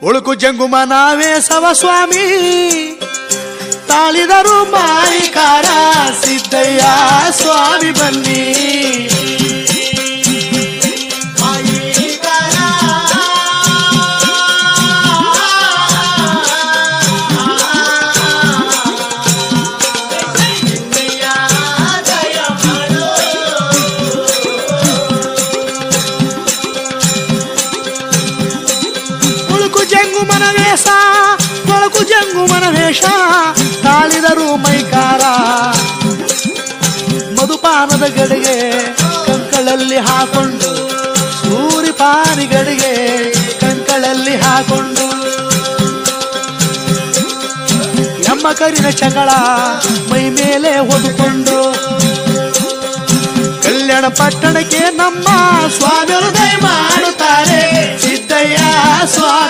ಉಳುಕು ಜಂಗುಮನವೇ ಸವ ಸ್ವಾಮಿ ತಾಳಿದರು ಮಾಯಿಕಾರ ಸಿದ್ದಯ್ಯ ಸ್ವಾಮಿ ಬನ್ನಿ ಕೊಳಕು ಜಂಗುಮನ ವೇಷ ತಾಳಿದರು ಮೈಕಾರ ಮಧುಪಾನದ ಗಡಿಗೆ ಕಂಕಳಲ್ಲಿ ಹಾಕೊಂಡು ಸೂರಿಪಾನಿ ಗಡಿಗೆ ಕಂಕಳಲ್ಲಿ ಹಾಕೊಂಡು ಎಮ್ಮ ಕರಿನ ಚಗಳ ಮೈ ಮೇಲೆ ಹೊದ್ಕೊಂಡು ಕಲ್ಯಾಣ ಪಟ್ಟಣಕ್ಕೆ ನಮ್ಮ ಸ್ವಾಮಿಯರು ದಯ ಮಾಡುತ್ತಾರೆ ಸಿದ್ದಯ್ಯ ಸ್ವಾಮಿ